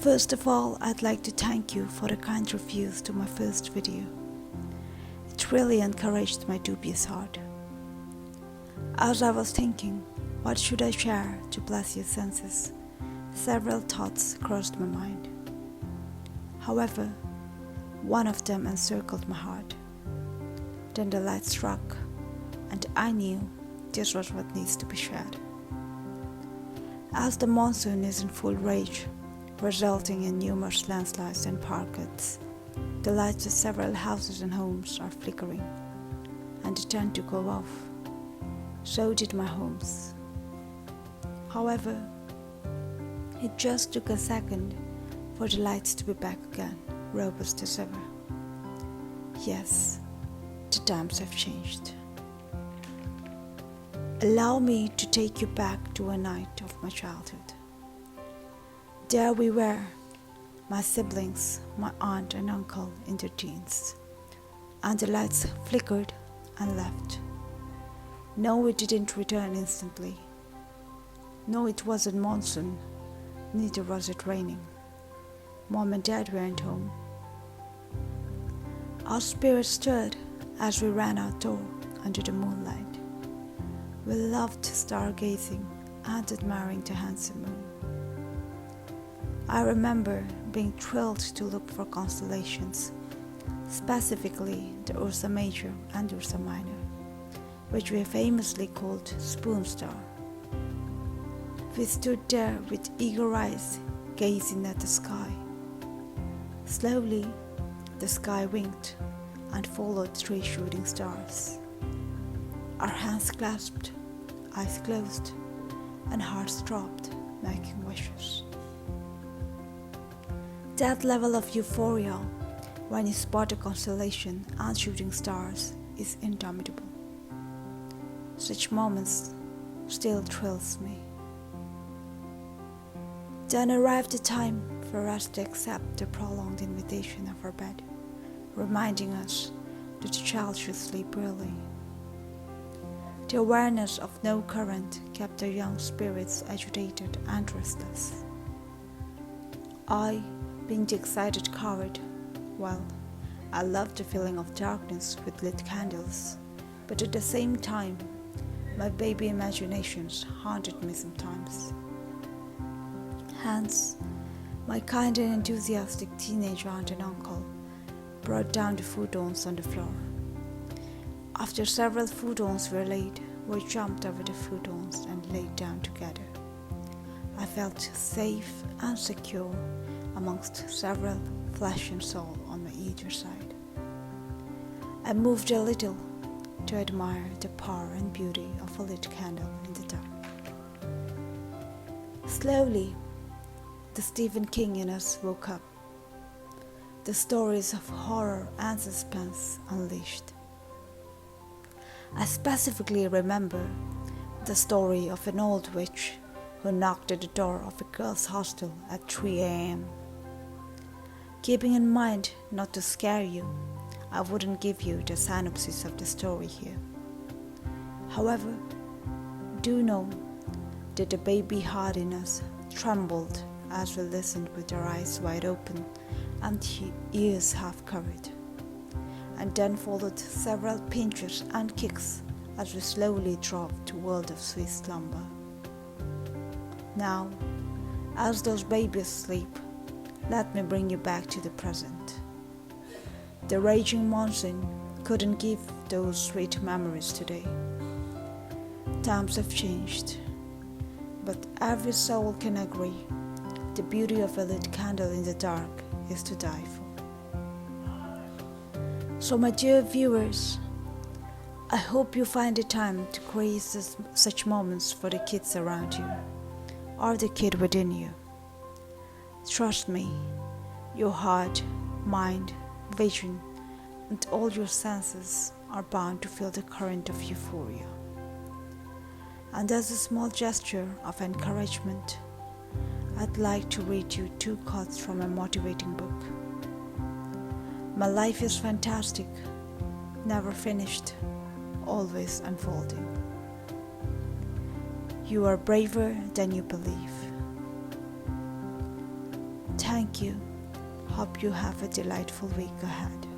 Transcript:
First of all, I'd like to thank you for the kind reviews to my first video. It really encouraged my dubious heart. As I was thinking, what should I share to bless your senses? Several thoughts crossed my mind. However, one of them encircled my heart. Then the light struck, and I knew this was what needs to be shared. As the monsoon is in full rage, resulting in numerous landslides and parkets, the lights of several houses and homes are flickering, and they tend to go off. So did my homes. However, it just took a second for the lights to be back again, robust as ever. Yes, the times have changed. Allow me to take you back to a night of my childhood. There we were, my siblings, my aunt and uncle in their teens, and the lights flickered and left. No, it didn't return instantly. No, it wasn't monsoon, neither was it raining. Mom and Dad weren't home. Our spirits stirred as we ran outdoor under the moonlight. We loved stargazing and admiring the handsome moon. I remember being thrilled to look for constellations, specifically the Ursa Major and Ursa Minor, which we famously called Spoon Star. We stood there with eager eyes, gazing at the sky. Slowly, the sky winked and followed 3 shooting stars. Our hands clasped, eyes closed, and hearts dropped, making wishes. That level of euphoria when you spot a constellation and shooting stars is indomitable. Such moments still thrills me. Then arrived the time for us to accept the prolonged invitation of our bed, reminding us that the child should sleep early. The awareness of no current kept our young spirits agitated and restless. I, being the excited coward, well, I loved the feeling of darkness with lit candles, but at the same time, my baby imaginations haunted me sometimes. Hence, my kind and enthusiastic teenage aunt and uncle brought down the foodons on the floor. After several foodons were laid, we jumped over the foodons and laid down together. I felt safe and secure amongst several flesh and soul on my either side. I moved a little to admire the power and beauty of a lit candle in the dark. Slowly, the Stephen King in us woke up. The stories of horror and suspense unleashed. I specifically remember the story of an old witch who knocked at the door of a girls' hostel at 3 a.m. Keeping in mind not to scare you, I wouldn't give you the synopsis of the story here. However, do know that the baby heart in us trembled as we listened with our eyes wide open and ears half covered, and then followed several pinches and kicks as we slowly dropped to a world of sweet slumber. Now, as those babies sleep, let me bring you back to the present. The raging monsoon couldn't give those sweet memories today. Times have changed, but every soul can agree the beauty of a lit candle in the dark is to die for. So my dear viewers, I hope you find the time to create such moments for the kids around you, or the kid within you. Trust me, your heart, mind, vision, and all your senses are bound to feel the current of euphoria. And as a small gesture of encouragement, I'd like to read you 2 quotes from a motivating book. My life is fantastic, never finished, always unfolding. You are braver than you believe. Thank you. Hope you have a delightful week ahead.